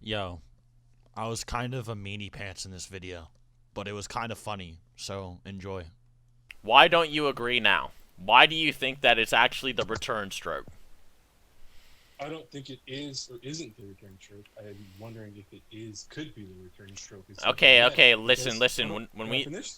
Yo, I was kind of a meanie pants in this video, but it was kind of funny, so enjoy. Why don't you agree now? Why do you think that it's actually the return stroke? I don't think it is or isn't the return stroke. I'm wondering if it could be the return stroke. Okay, listen. When we... finish?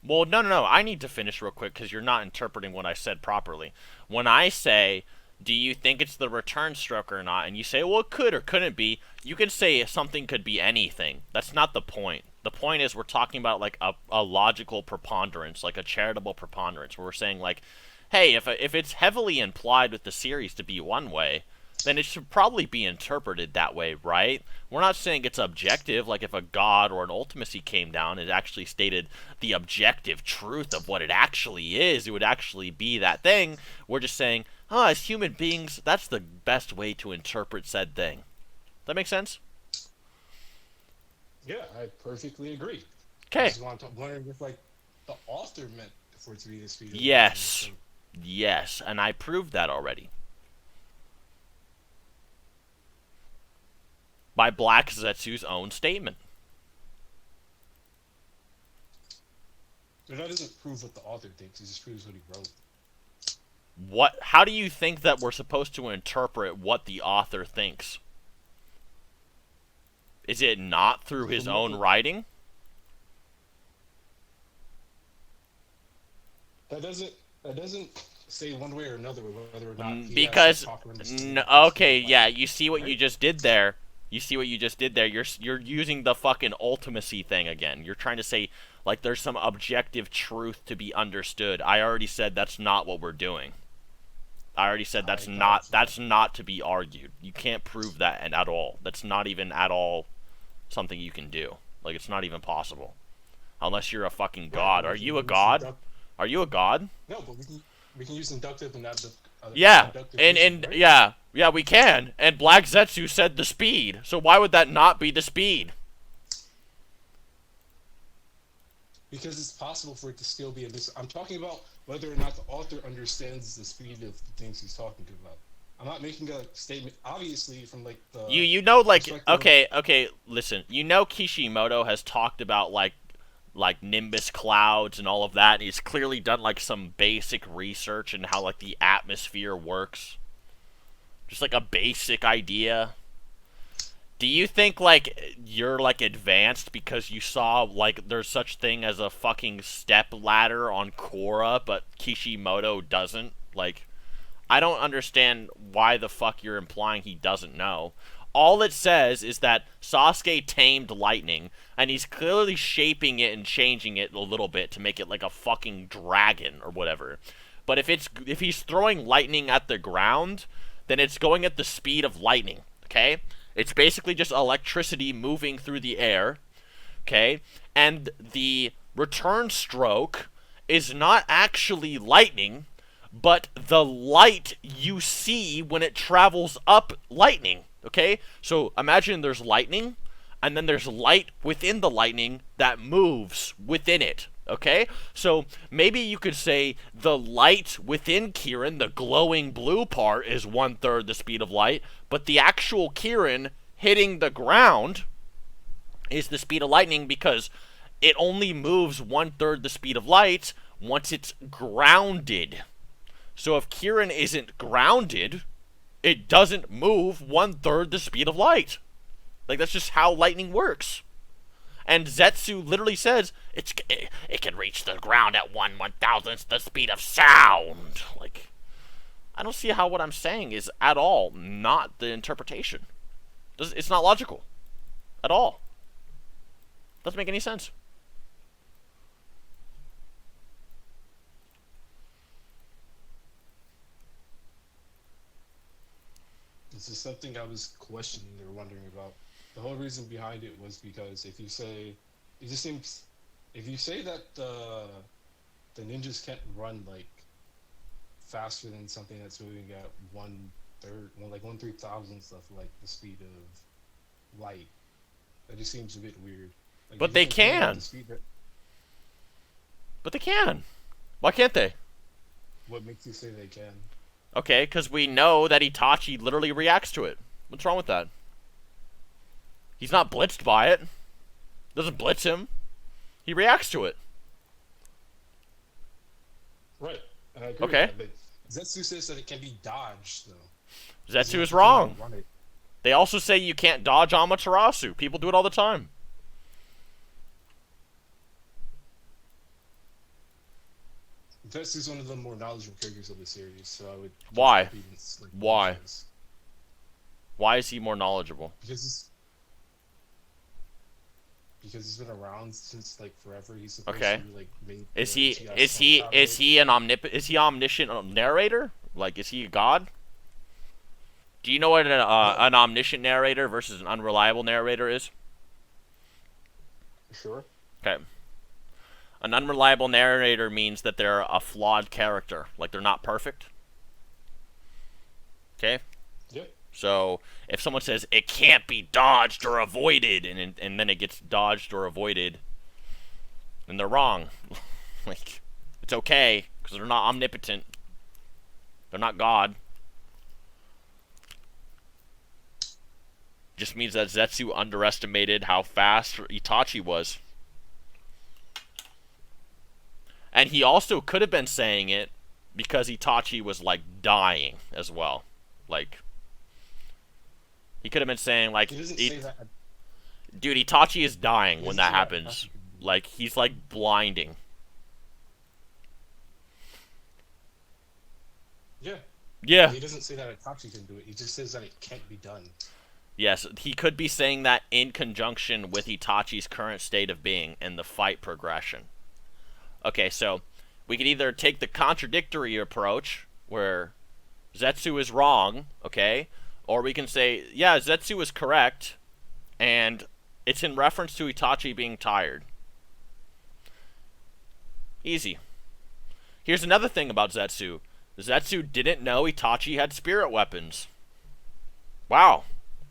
Well, no. I need to finish real quick because you're not interpreting what I said properly. When I say, do you think it's the return stroke or not, and you say, well, it could or couldn't be, you can say something could be anything. That's not the point. The point is we're talking about, like, a logical preponderance, like a charitable preponderance, where we're saying, like, hey, if it's heavily implied with the series to be one way, then it should probably be interpreted that way, right? We're not saying it's objective, like if a god or an ultimacy came down, it actually stated the objective truth of what it actually is. It would actually be that thing. We're just saying, as human beings, that's the best way to interpret said thing. That make sense? Yeah, I perfectly agree. Okay. I just wondering if, like, the author meant for it to be the speed of light. Yes. Yes, and I proved that already. By Black Zetsu's own statement. But that doesn't prove what the author thinks, it just proves what he wrote. How do you think that we're supposed to interpret what the author thinks? Is it not through his own writing? That doesn't say one way or another whether or not because okay, yeah, you see what you just did there. You're using the fucking ultimacy thing again. You're trying to say, like, there's some objective truth to be understood. I already said that's not what we're doing. I already said that's not to be argued. You can't prove that at all. That's not even at all something you can do. Like, it's not even possible. Unless you're a fucking god. Are you a god? Are you a god? No, but we can use inductive and abductive. Yeah, right? yeah, we can. And Black Zetsu said the speed. So why would that not be the speed? Because it's possible for it to still be I'm talking about whether or not the author understands the speed of the things he's talking about. I'm not making a statement, obviously, from, like, the... You know, like, okay, listen. You know Kishimoto has talked about, like nimbus clouds and all of that. He's clearly done, like, some basic research in how, like, the atmosphere works. Just, like, a basic idea. Do you think, like, you're, like, advanced because you saw, like, there's such thing as a fucking step ladder on Korra, but Kishimoto doesn't? Like, I don't understand why the fuck you're implying he doesn't know. All it says is that Sasuke tamed lightning, and he's clearly shaping it and changing it a little bit to make it like a fucking dragon or whatever. But if he's throwing lightning at the ground, then it's going at the speed of lightning, okay? It's basically just electricity moving through the air, okay? And the return stroke is not actually lightning, but the light you see when it travels up lightning. Okay, so imagine there's lightning, and then there's light within the lightning that moves within it. Okay, so maybe you could say the light within Kirin, the glowing blue part, is 1/3 the speed of light, but the actual Kirin hitting the ground is the speed of lightning because it only moves 1/3 the speed of light once it's grounded. So if Kirin isn't grounded, it doesn't move 1/3 the speed of light. Like, that's just how lightning works. And Zetsu literally says it can reach the ground at 1/1000th the speed of sound. Like, I don't see how what I'm saying is at all not the interpretation. It's not logical at all. Doesn't make any sense. This is something I was questioning or wondering about. The whole reason behind it was because if you say that the ninjas can't run, like, faster than something that's moving at 1/3000th of, like, the speed of light, that just seems a bit weird. Like, But they can. But they can. Why can't they? What makes you say they can? Okay, because we know that Itachi literally reacts to it. What's wrong with that? He's not blitzed by it. Doesn't blitz him. He reacts to it. Right. And I agree Okay. with that, but Zetsu says that it can be dodged, though. Zetsu is You wrong. cannot run it. They also say you can't dodge Amaterasu. People do it all the time. Zetsu's one of the more knowledgeable characters of the series, so I would. Why? Credence, like, Why? franchise. Why is he more knowledgeable? Because he's been around since like forever. He's supposed Okay. to be like made. Is the he Uchiha is he an omniscient narrator? Like, is he a god? Do you know what an omniscient narrator versus an unreliable narrator is? Sure. Okay. An unreliable narrator means that they're a flawed character, like they're not perfect. Okay? Yep. So, if someone says it can't be dodged or avoided, and then it gets dodged or avoided, then they're wrong. Like, it's okay, because they're not omnipotent. They're not God. Just means that Zetsu underestimated how fast Itachi was. And he also could have been saying it because Itachi was, like, dying as well. Like, he could have been saying, like, He doesn't say that. dude, Itachi is dying He when doesn't that say happens. Itachi can do it. Like, he's, like, blinding. Yeah. Yeah. He doesn't say that Itachi can do it. He just says that it can't be done. Yes, he could be saying that in conjunction with Itachi's current state of being and the fight progression. Okay, so we could either take the contradictory approach, where Zetsu is wrong, okay? Or we can say, yeah, Zetsu is correct, and it's in reference to Itachi being tired. Easy. Here's another thing about Zetsu. Zetsu didn't know Itachi had spirit weapons. Wow.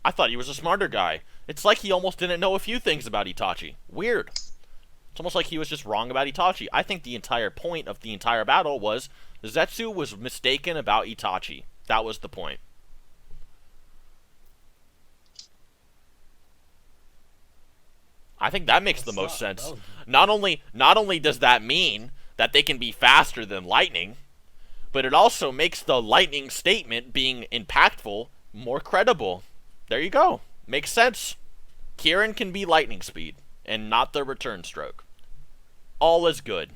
I thought he was a smarter guy. It's like he almost didn't know a few things about Itachi. Weird. It's almost like he was just wrong about Itachi. I think the entire point of the entire battle was Zetsu was mistaken about Itachi. That was the point. I think that makes the most sense. Not only does that mean that they can be faster than lightning, but it also makes the lightning statement being impactful more credible. There you go. Makes sense. Kirin can be lightning speed, and not the return stroke. All is good.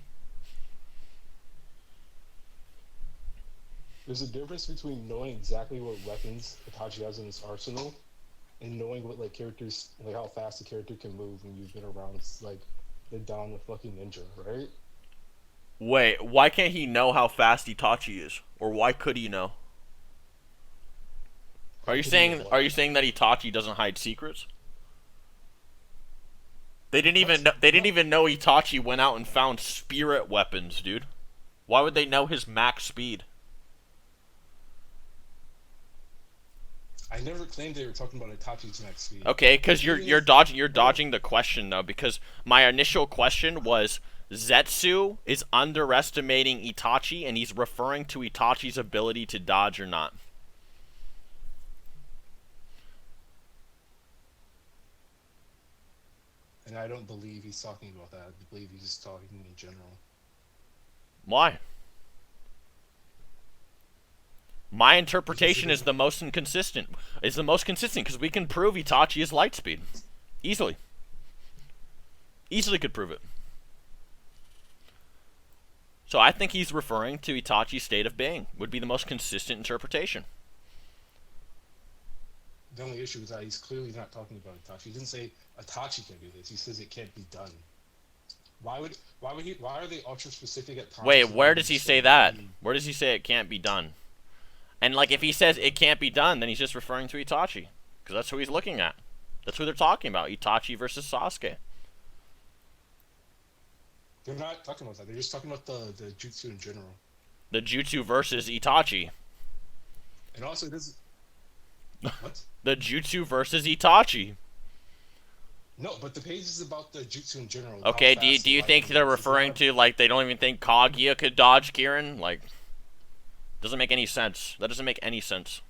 There's a difference between knowing exactly what weapons Itachi has in his arsenal and knowing what like characters, like how fast a character can move when you've been around like the down a fucking ninja, right? Wait, why can't he know how fast Itachi is? Or why could he know? Are you saying that Itachi doesn't hide secrets? They didn't even know Itachi went out and found spirit weapons, dude. Why would they know his max speed? I never claimed they were talking about Itachi's max speed. Okay, because you're dodging the question though, because my initial question was Zetsu is underestimating Itachi and he's referring to Itachi's ability to dodge or not. And I don't believe he's talking about that. I believe he's just talking in general. Why? My interpretation is the most inconsistent. Is the most consistent because we can prove Itachi is light speed. Easily. Easily could prove it. So I think he's referring to Itachi's state of being. Would be the most consistent interpretation. The only issue is that he's clearly not talking about Itachi. He didn't say Itachi can do this. He says it can't be done. Why are they ultra specific at times? Wait, where does he say that? Where does he say it can't be done? And like if he says it can't be done, then he's just referring to Itachi. Because that's who he's looking at. That's who they're talking about. Itachi versus Sasuke. They're not talking about that. They're just talking about the jutsu in general. The jutsu versus Itachi. And also this. What? The jutsu versus Itachi. No, but the page is about the jutsu in general. Okay, do you think they're referring to, like, they don't even think Kaguya could dodge Kirin? Like, doesn't make any sense. That doesn't make any sense.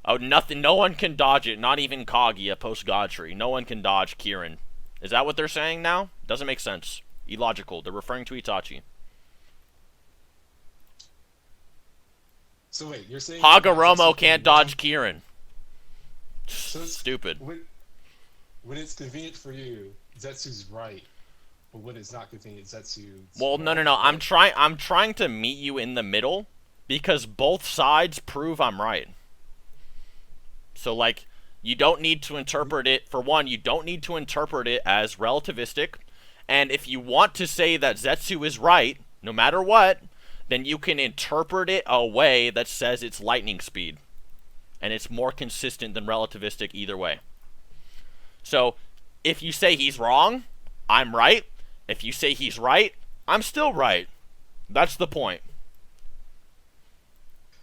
Oh, nothing. No one can dodge it. Not even Kaguya post God Tree. No one can dodge Kirin. Is that what they're saying now? Doesn't make sense. Illogical. They're referring to Itachi. So wait, you're saying Hagoromo can't dodge Kirin. So it's Stupid. When it's convenient for you, Zetsu's right. But when it's not convenient, Zetsu's Well, wrong. no. I'm trying to meet you in the middle because both sides prove I'm right. So like, you don't need to interpret it. For one, you don't need to interpret it as relativistic. And if you want to say that Zetsu is right, no matter what, then you can interpret it a way that says it's lightning speed. And it's more consistent than relativistic either way. So, if you say he's wrong, I'm right. If you say he's right, I'm still right. That's the point.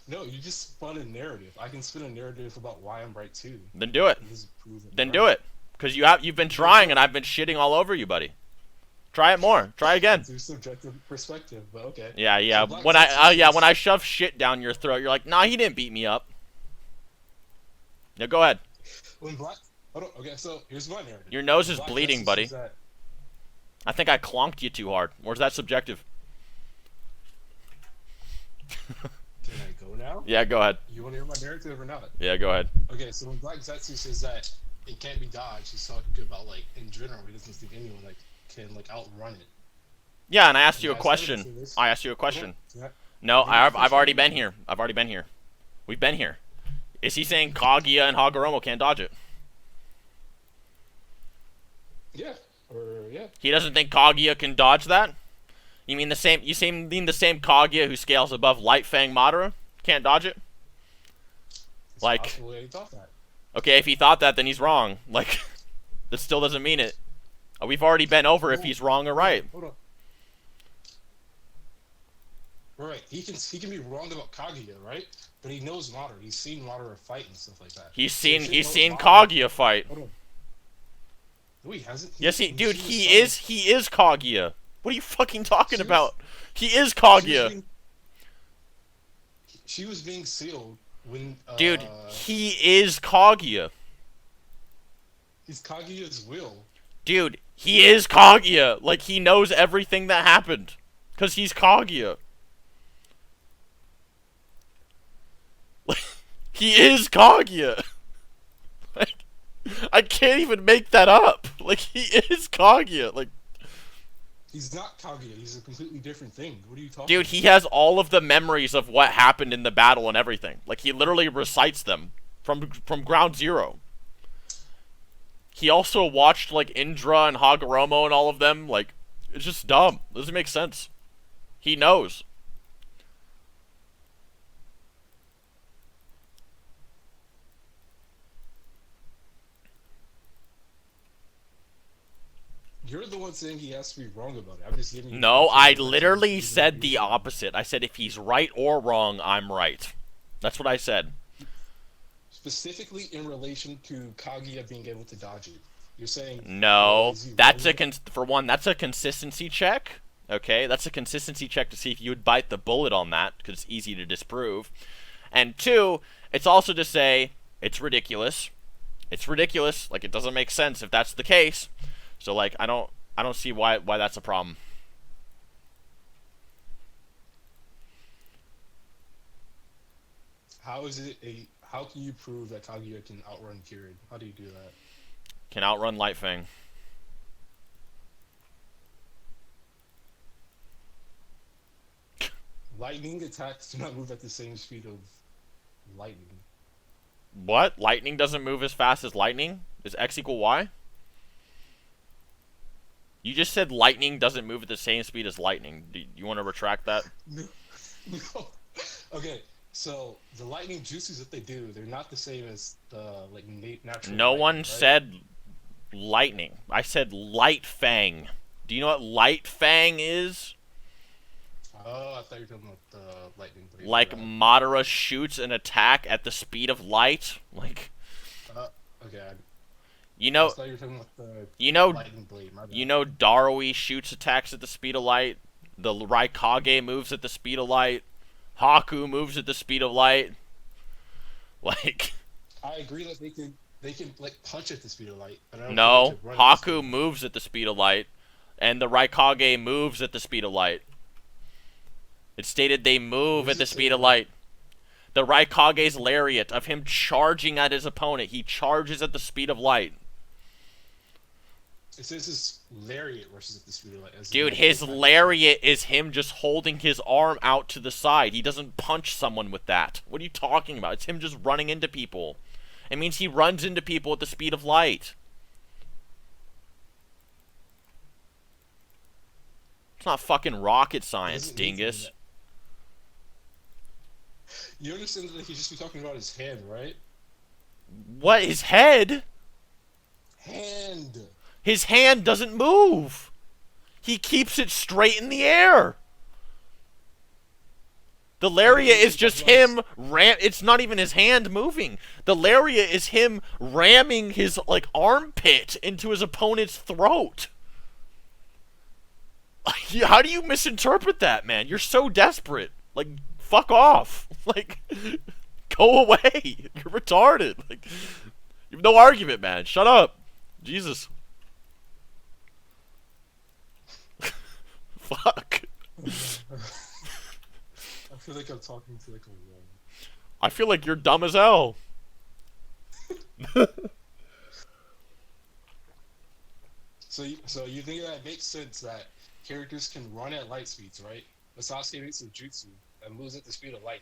No, you just spun a narrative. I can spin a narrative about why I'm right too. Then do it. Then right. do it. Because you've been trying and I've been shitting all over you, buddy. Try it more. Try again. It's your subjective perspective, but okay. Yeah. So When I shove shit down your throat, you're like, nah, he didn't beat me up. Yeah, go ahead. Hold on. Okay, so here's my narrative. Your nose is Black bleeding, Zetsu buddy. says that- I think I clonked you too hard. Or is that subjective? Can I go now? Yeah, go ahead. You want to hear my narrative or not? Yeah, go ahead. Okay, so when Black Zetsu says that it can't be dodged, he's talking about like in general. He doesn't think anyone like can like outrun it. Yeah, and I asked you a Yeah, question. I asked you a question. Yeah. No, I've already been here. I've already been here. We've been here. Is he saying Kaguya and Hagoromo can't dodge it? Yeah. Or yeah. He doesn't think Kaguya can dodge that? You mean the same? Mean the same Kaguya who scales above Light Fang Madara can't dodge it? It's Like, possible he thought that. okay, if he thought that, then he's wrong. Like, that still doesn't mean it. We've already been over if he's wrong or right. Hold on. Right, he can be wrong about Kaguya, right? But he knows Madara. He's seen Madara fight and stuff like that. He's So if seen he knows Madara- Kaguya fight. Hold on. No, he hasn't. Yes, dude, seen he his son. is Kaguya. What are you fucking talking She was- about? He is She was Kaguya. being- She was being sealed when. Dude, he is Kaguya. He's Kaguya's will. Dude, he is Kaguya. Like, he knows everything that happened. Because he's Kaguya. He is Kaguya. Like, I can't even make that up. Like, he is Kaguya. Like, He's not Kaguya. He's a completely different thing. What are you talking dude, he has all of the memories of what happened in the battle and everything. Like, he literally recites them from ground zero. He also watched, like, Indra and Hagoromo and all of them. Like, it's just dumb. It doesn't make sense. He knows. You're the one saying he has to be wrong about it. I'm just giving you. No, the I information that literally he's said not the using. opposite. I said if he's right or wrong, I'm right. That's what I said. Specifically in relation to Kaguya being able to dodge it. You're saying. No, is he that's wrong? for one, that's a consistency check. Okay, that's a consistency check to see if you would bite the bullet on that, because it's easy to disprove. And two, it's also to say it's ridiculous. It's ridiculous. Like, it doesn't make sense if that's the case. So, like, I don't see why that's a problem. How is it a? How can you prove that Kaguya can outrun Kirin? How do you do that? Can outrun Light Fang. Lightning attacks do not move at the same speed of lightning. What? Lightning doesn't move as fast as lightning? Is X equal Y? You just said lightning doesn't move at the same speed as lightning. Do you want to retract that? No. No. Okay, so the lightning jutsus that they do, they're not the same as the like natural. No lightning, one right? said lightning. I said light fang. Do you know what light fang is? Oh, I thought you were talking about the lightning blade. Like Madara shoots an attack at the speed of light? Like, Okay. you I know, thought you were talking about the you know, lightning blade. My bad. you know Darui shoots attacks at the speed of light. The Raikage moves at the speed of light. Haku moves at the speed of light. Like, I agree that they can like punch at the speed of light, but I don't think they No, could run at the speed Haku of light. moves at the speed of light, and the Raikage moves at the speed of light. It's stated they move Where's at the it say speed of that? light. The Raikage's lariat of him charging at his opponent, he charges at the speed of light. It says his lariat rushes at the speed of light. As in, Dude, like, his it kind of- lariat is him just holding his arm out to the side. He doesn't punch someone with that. What are you talking about? It's him just running into people. It means he runs into people at the speed of light. It's not fucking rocket science, doesn't mean dingus. that. You understand that he just be talking about his hand, right? What? His head? Hand. His hand doesn't move. He keeps it straight in the air. The lariat is just him it's not even his hand moving. The lariat is him ramming his like armpit into his opponent's throat. How do you misinterpret that, man? You're so desperate. Like, fuck off. Like, go away. You're retarded. Like, you have no argument, man. Shut up. Jesus. Fuck. I feel like I'm talking to like a wall. I feel like you're dumb as hell. So you think that makes sense that characters can run at light speeds, right? But Sasuke makes a jutsu that moves at the speed of light,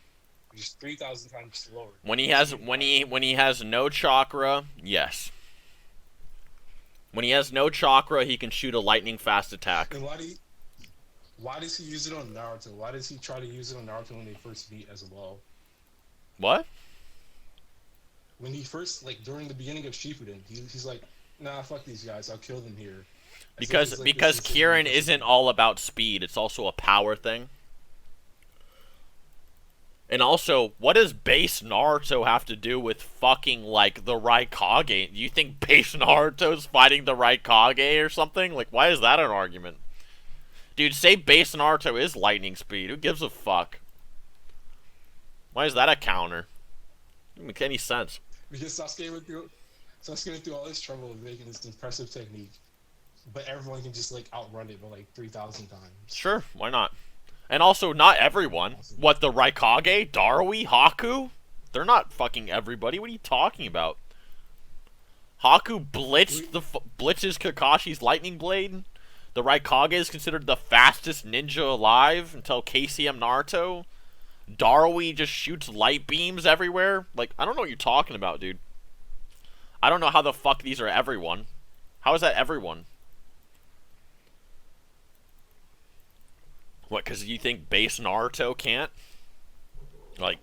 which is 3,000 times slower. When he has no chakra, yes. When he has no chakra, he can shoot a lightning fast attack. And why does he use it on Naruto? Why does he try to use it on Naruto when they first meet as well? What? When he first, like, during the beginning of Shippuden, he's like, nah, fuck these guys, I'll kill them here. Because Kirin isn't all about speed, it's also a power thing. And also, what does base Naruto have to do with fucking, like, the Raikage? Do you think base Naruto's fighting the Raikage or something? Like, why is that an argument? Dude, say base Naruto is lightning speed. Who gives a fuck? Why is that a counter? Doesn't make any sense. Because Sasuke went through all this trouble of making this impressive technique, but everyone can just, like, outrun it by, like, 3,000 times. Sure, why not? And also, not everyone. What, the Raikage? Darui? Haku? They're not fucking everybody. What are you talking about? Haku blitzes Kakashi's lightning blade? The Raikage is considered the fastest ninja alive until KCM Naruto? Darui just shoots light beams everywhere? Like, I don't know what you're talking about, dude. I don't know how the fuck these are everyone. How is that everyone? What, because you think base Naruto can't? Like,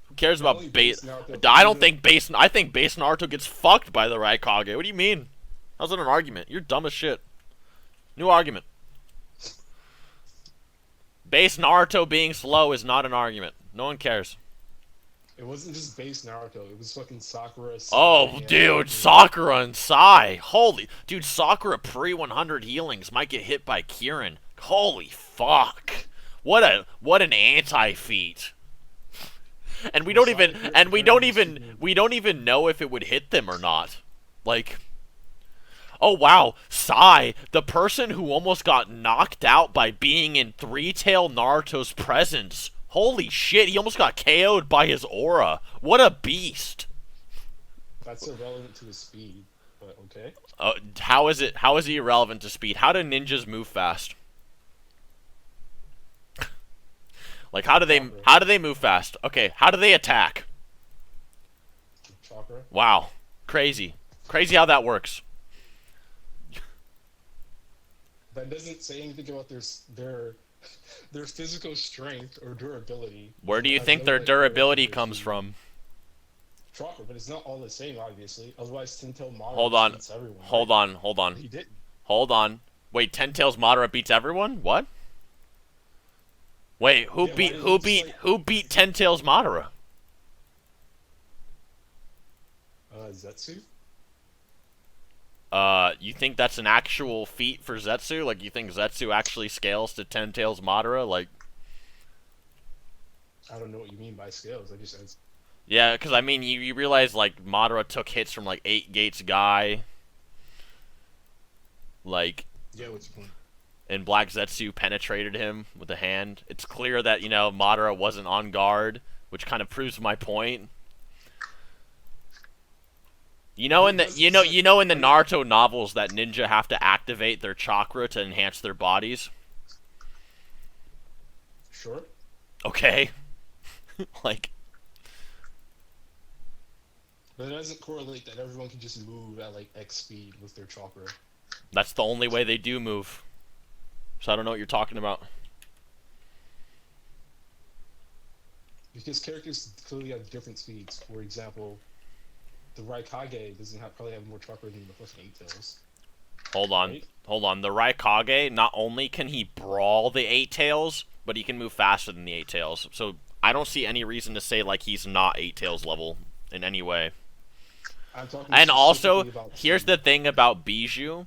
who cares about base... I think base Naruto gets fucked by the Raikage. What do you mean? How's that an argument? You're dumb as shit. New argument. Base Naruto being slow is not an argument. No one cares. It wasn't just base Naruto. It was fucking Sakura. Oh, dude, Sakura and Sai. Holy... Dude, Sakura pre-100 healings might get hit by Kirin. Holy fuck. What an anti-feat. And we don't even know if it would hit them or not. Like, oh wow, Sai, the person who almost got knocked out by being in Three-Tail Naruto's presence. Holy shit, he almost got KO'd by his aura. What a beast. That's irrelevant to his speed, but okay. How is it irrelevant to speed? How do ninjas move fast? Like, how do they move fast? Okay, how do they attack? Chakra. Wow. Crazy. Crazy how that works. That doesn't say anything about their physical strength or durability. Where do you It think has their no, like, durability correlation comes to from? Chakra, but it's not all the same, obviously. Otherwise, Tintel Madara Hold on. beats everyone. Hold on. Hold on. He didn't. Hold on. Wait, Ten Tails Madara beats everyone? What? Wait, who Yeah, beat Ten Tails Madara? Zetsu? You think that's an actual feat for Zetsu? Like, you think Zetsu actually scales to Ten Tails Madara? Like, I don't know what you mean by scales. I just said Yeah, because I mean, you realize like Madara took hits from like 8 Gates Guy, like, Yeah, what's your point? and Black Zetsu penetrated him with a hand. It's clear that Madara wasn't on guard, which kind of proves my point. You know in the in the Naruto novels that ninja have to activate their chakra to enhance their bodies. Sure. Okay, like. But it doesn't correlate that everyone can just move at like X speed with their chakra. That's the only way they do move. So I don't know what you're talking about. Because characters clearly have different speeds. For example, the Raikage doesn't probably have more chakra than the fucking Eight Tails. Hold on. Right? Hold on. The Raikage, not only can he brawl the Eight Tails, but he can move faster than the Eight Tails. So I don't see any reason to say like he's not Eight Tails level in any way. I'm talking And also, specifically about here's speed. the thing about Bijou.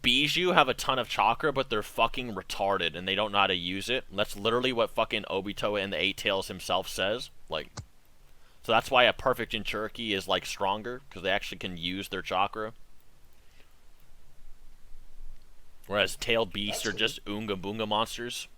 Bijou have a ton of chakra, but they're fucking retarded, and they don't know how to use it. That's literally what fucking Obito and the Eight Tails himself says. Like, so that's why a perfect Jinchuriki is, like, stronger, because they actually can use their chakra. Whereas tailed beasts are just Oonga Boonga monsters.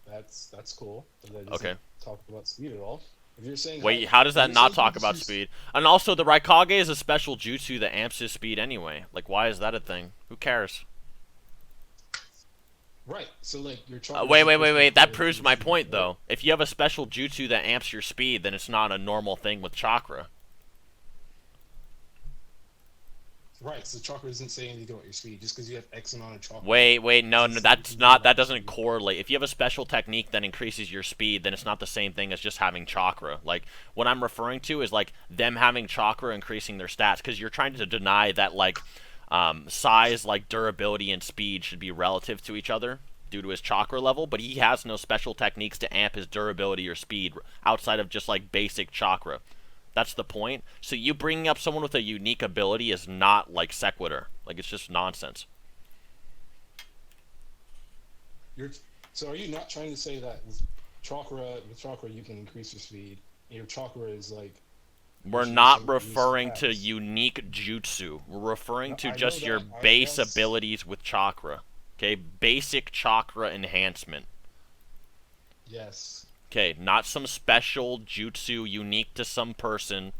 That's cool. But that Okay. doesn't talk about speed at all. If you're saying Wait, how does that not talk you about just- speed? And also, the Raikage is a special jutsu that amps his speed anyway. Like, why is that a thing? Who cares? Right. So like your chakra. Wait. That proves my point, though. If you have a special jutsu that amps your speed, then it's not a normal thing with chakra. Right. So chakra doesn't say anything about your speed just because you have X amount of chakra. Wait, no, that doesn't correlate. If you have a special technique that increases your speed, then it's not the same thing as just having chakra. Like, what I'm referring to is, like, them having chakra increasing their stats, because you're trying to deny that, like, size, like, durability and speed should be relative to each other due to his chakra level, but he has no special techniques to amp his durability or speed outside of just, like, basic chakra. That's the point. So you bringing up someone with a unique ability is not, like, sequitur. Like, it's just nonsense. So are you not trying to say that with chakra you can increase your speed? And your chakra is like. We're you not use referring to facts. unique jutsu. We're referring to I know just your that. base Yes. abilities with chakra. Okay, basic chakra enhancement. Yes. Okay, not some special jutsu unique to some person.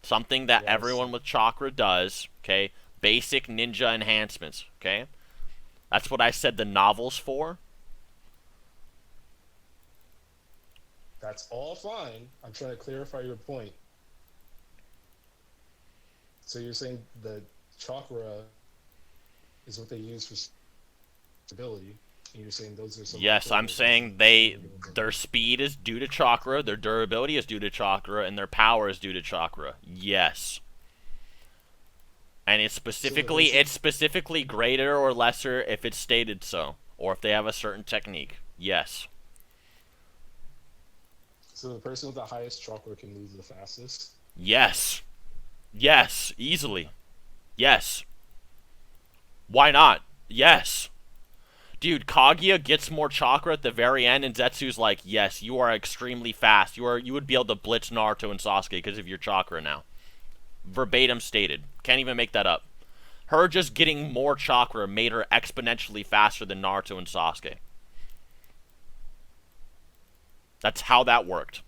Something that Yes. everyone with chakra does. Okay, basic ninja enhancements. Okay, that's what I said the novel's for. That's all fine. I'm trying to clarify your point. So you're saying the chakra is what they use for stability, and you're saying those are some. Yes, I'm saying their speed is due to chakra, their durability is due to chakra, and their power is due to chakra. Yes. And it's specifically greater or lesser if it's stated so, or if they have a certain technique. Yes. So the person with the highest chakra can move the fastest. Yes. Yes, easily. Yes. Why not? Yes. Dude, Kaguya gets more chakra at the very end, and Zetsu's like, yes, you are extremely fast. You would be able to blitz Naruto and Sasuke because of your chakra now. Verbatim stated. Can't even make that up. Her just getting more chakra made her exponentially faster than Naruto and Sasuke. That's how that worked.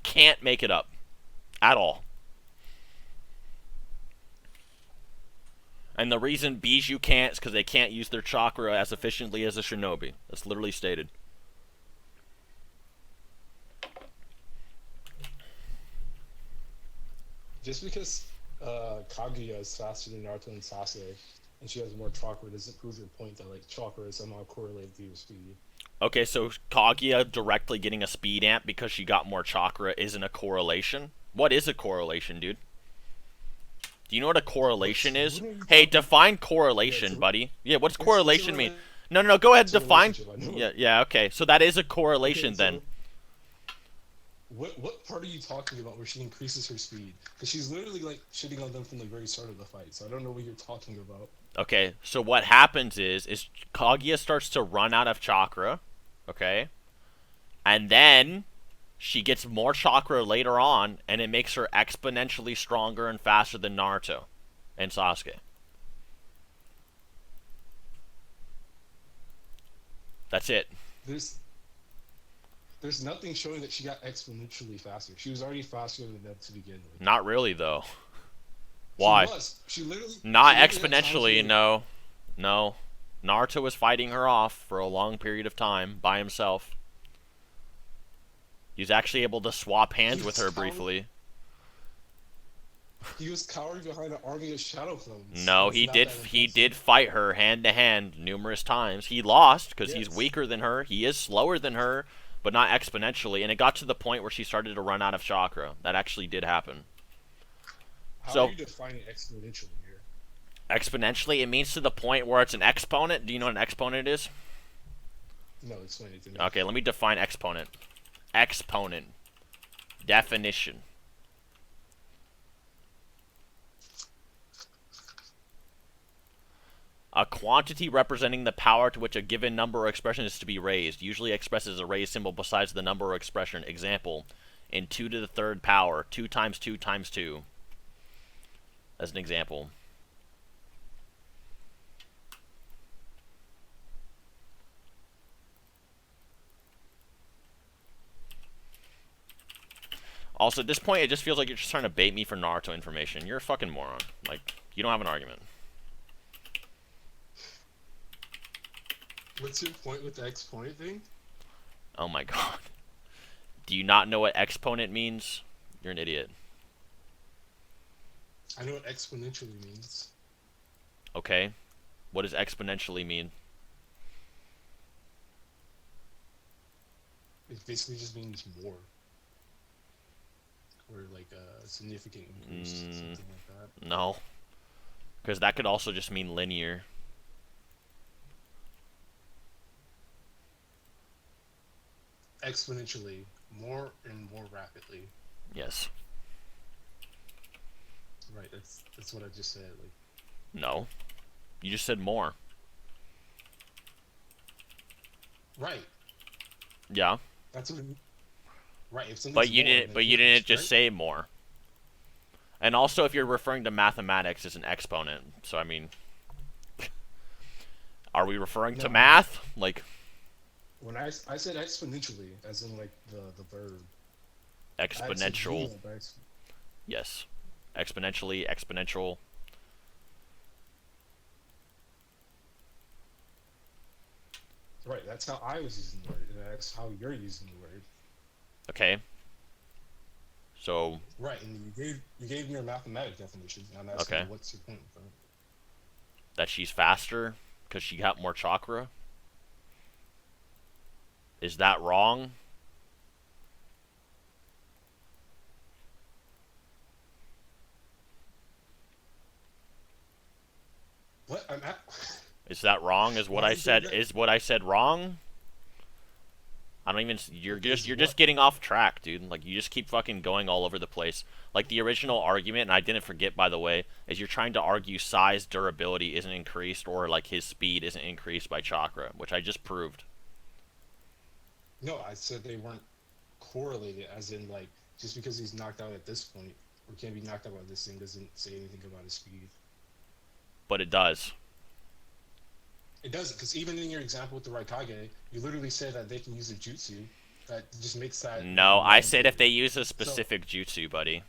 Can't make it up. At all. And the reason Bijou can't is because they can't use their chakra as efficiently as a shinobi. That's literally stated. Just because Kaguya is faster than Naruto and Sasuke, and she has more chakra, doesn't prove your point that like chakra is somehow correlated to your speed. Okay, so Kaguya directly getting a speed amp because she got more chakra isn't a correlation? What is a correlation, dude? Do you know what a correlation is? Hey, define correlation, buddy. Yeah, what's correlation mean? No, go ahead, define. Yeah, okay. So that is a correlation then. What part are you talking about where she increases her speed? Because she's literally like shitting on them from the very start of the fight, so I don't know what you're talking about. Okay, so what happens is Kaguya starts to run out of chakra, okay? And then She gets more chakra later on, and it makes her exponentially stronger and faster than Naruto and Sasuke. That's it. There's nothing showing that she got exponentially faster. She was already faster than them to begin with. Not really, though. Why? She was. She literally. Not she literally exponentially, no. No. Naruto was fighting her off for a long period of time by himself. He was actually able to swap hands with her briefly. He was cowering behind an army of shadow clones. No, he did fight her hand to hand numerous times. He lost because he's weaker than her. He is slower than her, but not exponentially. And it got to the point where she started to run out of chakra. That actually did happen. How are you defining exponentially here? Exponentially, it means to the point where it's an exponent. Do you know what an exponent is? No, explain it to me. Okay, let me define exponent. Exponent. Definition. A quantity representing the power to which a given number or expression is to be raised, usually expressed as a raised symbol besides the number or expression. Example, in 2 to the 3rd power, 2 times 2 times 2. As an example. Also, at this point, it just feels like you're just trying to bait me for Naruto information. You're a fucking moron. Like, you don't have an argument. What's your point with the exponent thing? Oh my god. Do you not know what exponent means? You're an idiot. I know what exponentially means. Okay. What does exponentially mean? It basically just means more. Or like a significant increase, something like that. No. Because that could also just mean linear. Exponentially, more and more rapidly. Yes. Right, that's what I just said. Like, no. You just said more. Right. Yeah. That's what. Right. If but you more, didn't. But you didn't just say more. And also, if you're referring to mathematics as an exponent, so I mean, are we referring to math? Like. When I said exponentially, as in like the verb. Exponential. Yes. Exponentially, exponential. Right, that's how I was using the word, and that's how you're using the word. Okay. So. Right, and you gave me your mathematic definition, and I'm asking what's your point with that? That she's faster because she got more chakra. Is that wrong? What? Is that wrong? Is what I said? Is what I said wrong? I don't even. You're just getting off track, dude. Like you just keep fucking going all over the place. Like the original argument, and I didn't forget, by the way, is you're trying to argue size durability isn't increased, or like his speed isn't increased by chakra, which I just proved. No, I said they weren't correlated, as in like just because he's knocked out at this point or can't be knocked out by this thing doesn't say anything about his speed. But it does. It doesn't, because even in your example with the Raikage, you literally said that they can use a jutsu that just makes that. No, I said if they use a specific jutsu, buddy.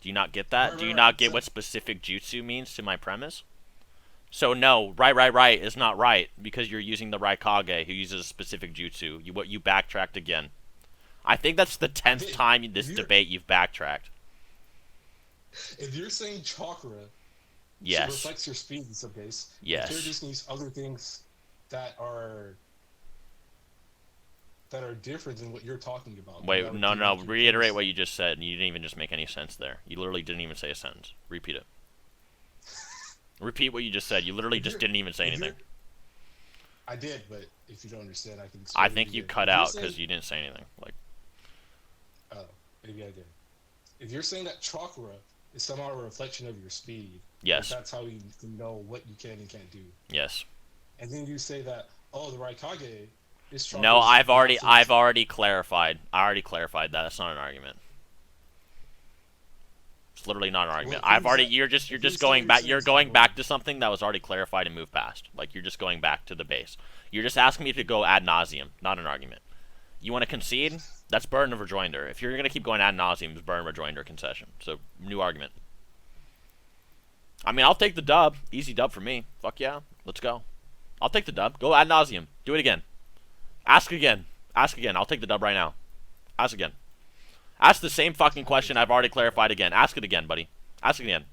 Do you not get that? Do you not get what specific jutsu means to my premise? So no, right is not right, because you're using the Raikage, who uses a specific jutsu. You backtracked again. I think that's the 10th time in this debate you've backtracked. If you're saying chakra, yes, so reflects your speed in some case. Yes. If just needs other things that are different than what you're talking about. Wait, no. Reiterate what you just said. You didn't even just make any sense there. You literally didn't even say a sentence. Repeat it. Repeat what you just said. You literally just didn't even say anything. I did, but if you don't understand, I can explain. I think you cut out because you didn't say anything. Like. Oh, maybe I did. If you're saying that chakra is somehow a reflection of your speed, yes, that's how you can know what you can and can't do. Yes. And then you say that, oh, the Raikage Is Chakra No, I've already nonsense? clarified. I already clarified that. That's not an argument. It's literally not an Well, argument. if he said, You're if he just said going what he's back. saying, You're it's not going wrong. back to something that was already clarified and moved past. Like you're just going back to the base. You're just asking me to go ad nauseum, not an argument. You want to concede? That's burden of rejoinder. If you're gonna keep going ad nauseum, it's burden of rejoinder concession. So new argument. I mean, I'll take the dub. Easy dub for me. Fuck yeah. Let's go. I'll take the dub. Go ad nauseum. Do it again. Ask again. Ask again. I'll take the dub right now. Ask again. Ask the same fucking question I've already clarified again. Ask it again, buddy. Ask it again.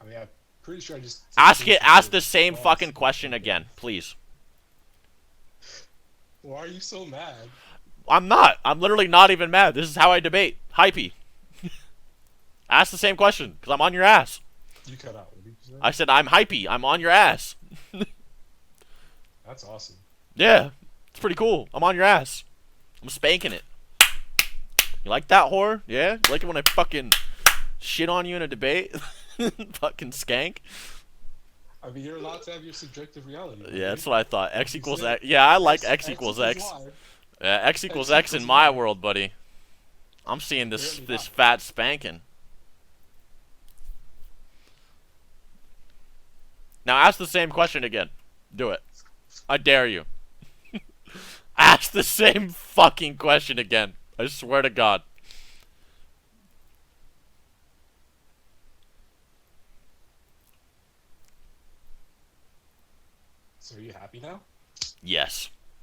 I mean, I'm pretty sure I just Ask it. Ask the same fucking question again, please. Why are you so mad? I'm not. I'm literally not even mad. This is how I debate. Hypey. Ask the same question, because I'm on your ass. You cut out. What did you say? I said I'm hypey. I'm on your ass. That's awesome. Yeah. It's pretty cool. I'm on your ass. I'm spanking it. You like that, whore? Yeah? You like it when I fucking shit on you in a debate? Fucking skank. I mean, you're allowed to have your subjective reality. Yeah, that's what I thought. X equals X. Yeah, I like X equals X. Y. Yeah, X equals X X in equals my Y. world, buddy. I'm seeing this Apparently not. fat spanking. Now ask the same question again. Do it. I dare you. Ask the same fucking question again. I swear to God. So are you happy now? Yes.